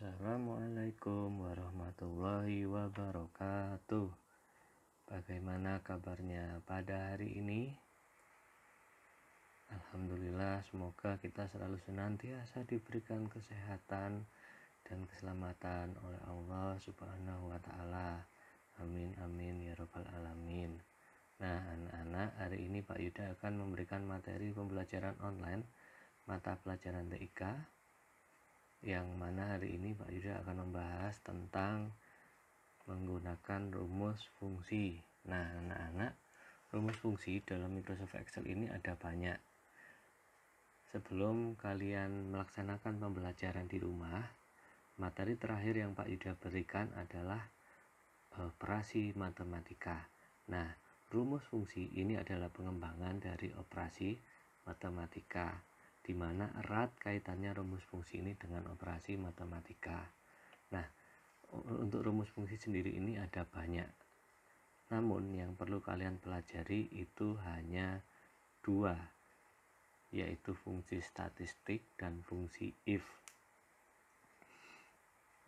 Assalamualaikum warahmatullahi wabarakatuh. Bagaimana kabarnya pada hari ini? Alhamdulillah, semoga kita selalu senantiasa diberikan kesehatan dan keselamatan oleh Allah Subhanahu wa Ta'ala. Amin, amin, ya Rabbal 'Alamin. Nah, anak-anak, hari ini Pak Yuda akan memberikan materi pembelajaran online mata pelajaran TIK, yang mana hari ini Pak Yuda akan membahas tentang menggunakan rumus fungsi. Nah, anak-anak, rumus fungsi dalam Microsoft Excel ini ada banyak. Sebelum kalian melaksanakan pembelajaran di rumah, materi terakhir yang Pak Yuda berikan adalah operasi matematika. Nah, rumus fungsi ini adalah pengembangan dari operasi matematika, di mana erat kaitannya rumus fungsi ini dengan operasi matematika. Nah, untuk rumus fungsi sendiri ini ada banyak. Namun yang perlu kalian pelajari itu hanya dua, yaitu fungsi statistik dan fungsi if.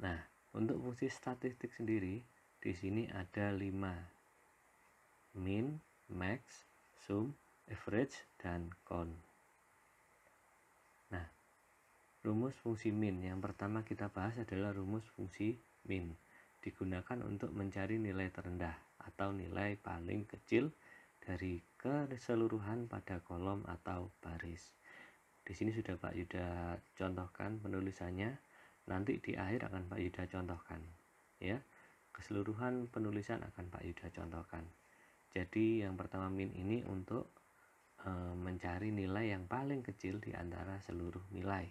Nah, untuk fungsi statistik sendiri di sini ada 5. Min, max, sum, average, dan count. Nah, rumus fungsi min yang pertama kita bahas adalah rumus fungsi min. Digunakan untuk mencari nilai terendah atau nilai paling kecil dari keseluruhan pada kolom atau baris. Di sini sudah Pak Yuda contohkan penulisannya. Nanti di akhir akan Pak Yuda contohkan, ya. Keseluruhan penulisan akan Pak Yuda contohkan. Jadi yang pertama min ini untuk mencari nilai yang paling kecil di antara seluruh nilai.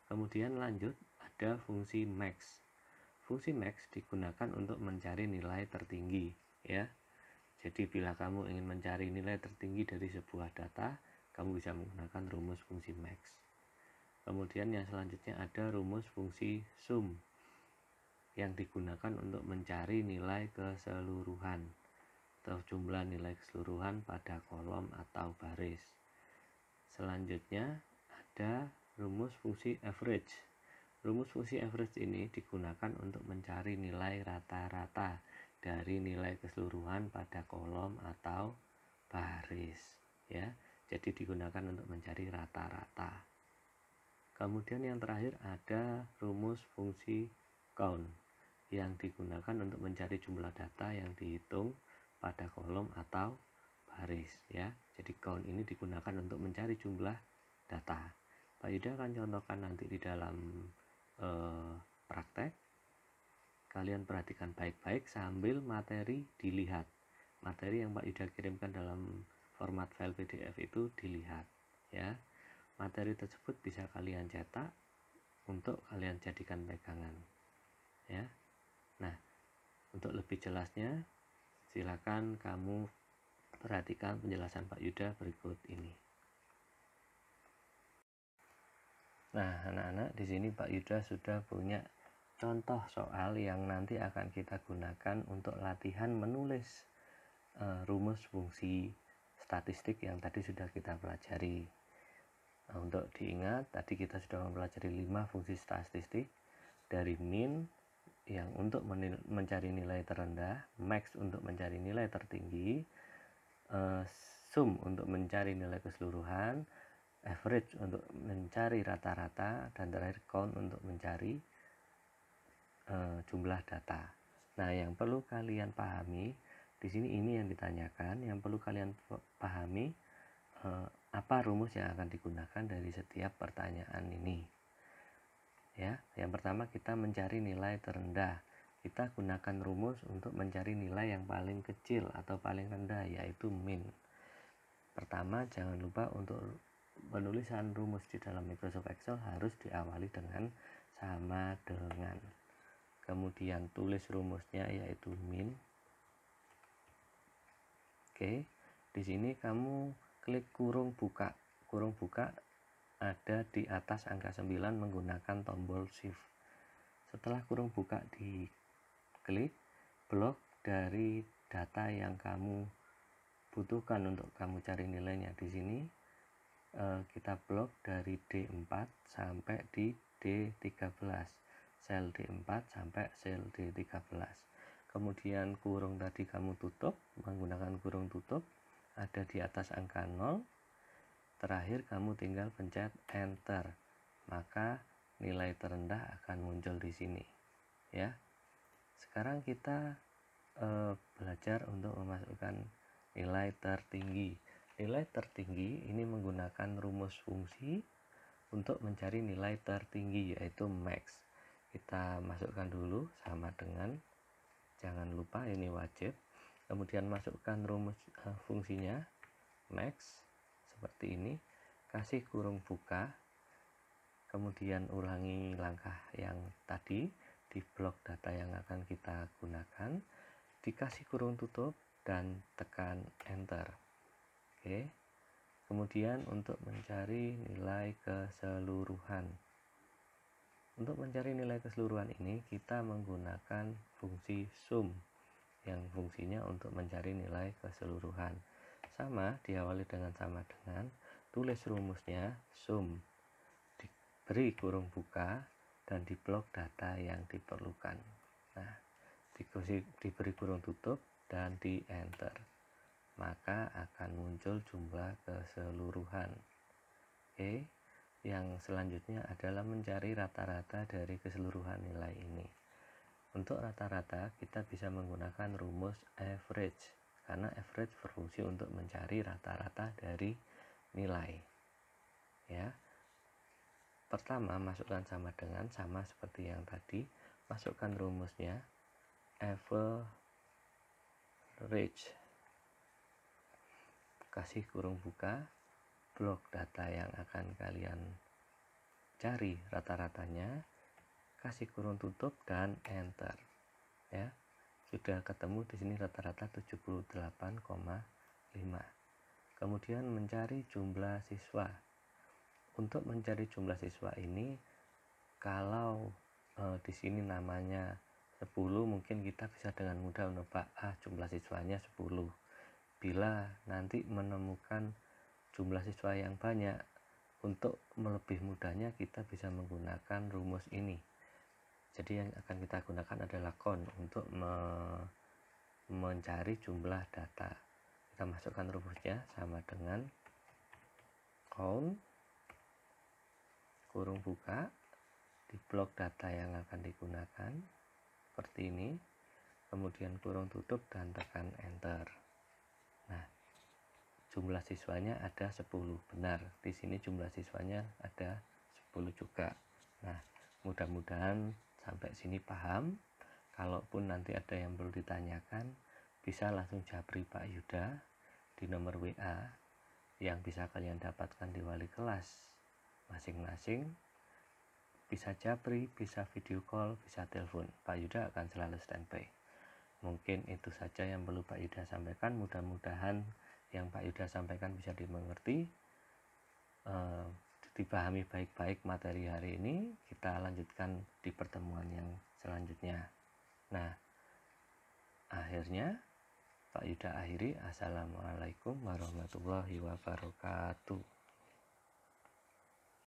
Kemudian lanjut ada fungsi max. Fungsi max digunakan untuk mencari nilai tertinggi, ya. Jadi bila kamu ingin mencari nilai tertinggi dari sebuah data, kamu bisa menggunakan rumus fungsi max. Kemudian yang selanjutnya ada rumus fungsi sum yang digunakan untuk mencari nilai keseluruhan atau jumlah nilai keseluruhan pada kolom atau baris. Selanjutnya ada rumus fungsi average. Rumus fungsi average ini digunakan untuk mencari nilai rata-rata dari nilai keseluruhan pada kolom atau baris, ya. Jadi digunakan untuk mencari rata-rata. Kemudian yang terakhir ada rumus fungsi count yang digunakan untuk mencari jumlah data yang dihitung pada kolom atau baris, ya. Jadi count ini digunakan untuk mencari jumlah data. Pak Yuda akan contohkan nanti di dalam praktek. Kalian perhatikan baik-baik sambil materi dilihat. Materi yang Pak Yuda kirimkan dalam format file PDF itu dilihat, ya. Materi tersebut bisa kalian cetak untuk kalian jadikan pegangan, ya. Nah, untuk lebih jelasnya silakan kamu perhatikan penjelasan Pak Yuda berikut ini. Nah, anak-anak, di sini Pak Yuda sudah punya contoh soal yang nanti akan kita gunakan untuk latihan menulis rumus fungsi statistik yang tadi sudah kita pelajari. Nah, untuk diingat, tadi kita sudah mempelajari 5 fungsi statistik, dari min yang untuk mencari nilai terendah, max untuk mencari nilai tertinggi, sum untuk mencari nilai keseluruhan, average untuk mencari rata-rata, dan terakhir count untuk mencari jumlah data. Nah, yang perlu kalian pahami di sini ini yang ditanyakan, yang perlu kalian pahami apa rumus yang akan digunakan dari setiap pertanyaan ini. Ya, yang pertama kita mencari nilai terendah. Kita gunakan rumus untuk mencari nilai yang paling kecil atau paling rendah, yaitu min. Pertama, jangan lupa untuk penulisan rumus di dalam Microsoft Excel harus diawali dengan sama dengan. Kemudian tulis rumusnya yaitu min. Oke, di sini kamu klik kurung buka. Kurung buka ada di atas angka 9 menggunakan tombol shift. Setelah kurung buka diklik, blok dari data yang kamu butuhkan untuk kamu cari nilainya. Di sini kita blok dari D4 sampai di D13. sel D4 sampai sel D13. Kemudian kurung tadi kamu tutup menggunakan kurung tutup, ada di atas angka 0. Terakhir kamu tinggal pencet enter, maka nilai terendah akan muncul di sini ya. Sekarang kita belajar untuk memasukkan nilai tertinggi. Nilai tertinggi ini menggunakan rumus fungsi untuk mencari nilai tertinggi, yaitu max. Kita masukkan dulu sama dengan, jangan lupa ini wajib, kemudian masukkan rumus fungsinya max seperti ini, kasih kurung buka, kemudian ulangi langkah yang tadi di blok data yang akan kita gunakan, dikasih kurung tutup dan tekan enter. Oke. Kemudian untuk mencari nilai keseluruhan, untuk mencari nilai keseluruhan ini kita menggunakan fungsi sum yang fungsinya untuk mencari nilai keseluruhan. Sama, diawali dengan sama dengan tulis rumusnya sum, diberi kurung buka dan di blok data yang diperlukan. Nah, diberi kurung tutup dan di enter, maka akan muncul jumlah keseluruhan. Oke, yang selanjutnya adalah mencari rata-rata dari keseluruhan nilai ini. Untuk rata-rata kita bisa menggunakan rumus average, karena average berfungsi untuk mencari rata-rata dari nilai ya. Pertama, masukkan sama dengan, sama seperti yang tadi, masukkan rumusnya average, kasih kurung buka, blok data yang akan kalian cari rata-ratanya, kasih kurung tutup dan enter ya. Sudah ketemu di sini rata-rata 78,5. Kemudian mencari jumlah siswa. Untuk mencari jumlah siswa ini, kalau di sini namanya 10, mungkin kita bisa dengan mudah menebak jumlah siswanya 10. Bila nanti menemukan jumlah siswa yang banyak, untuk lebih mudahnya kita bisa menggunakan rumus ini. Jadi yang akan kita gunakan adalah count untuk mencari jumlah data. Kita masukkan rumusnya sama dengan count kurung buka di blok data yang akan digunakan seperti ini, kemudian kurung tutup dan tekan enter. Nah, jumlah siswanya ada 10, benar. Di sini jumlah siswanya ada 10 juga. Nah, mudah-mudahan sampai sini paham. Kalaupun nanti ada yang perlu ditanyakan, bisa langsung japri Pak Yuda di nomor WA yang bisa kalian dapatkan di wali kelas masing-masing. Bisa japri, bisa video call, bisa telepon. Pak Yuda akan selalu standby. Mungkin itu saja yang perlu Pak Yuda sampaikan. Mudah-mudahan yang Pak Yuda sampaikan bisa dimengerti, dipahami baik-baik materi hari ini. Kita lanjutkan di pertemuan yang selanjutnya. Nah, akhirnya Pak Yuda akhiri. Assalamualaikum warahmatullahi wabarakatuh.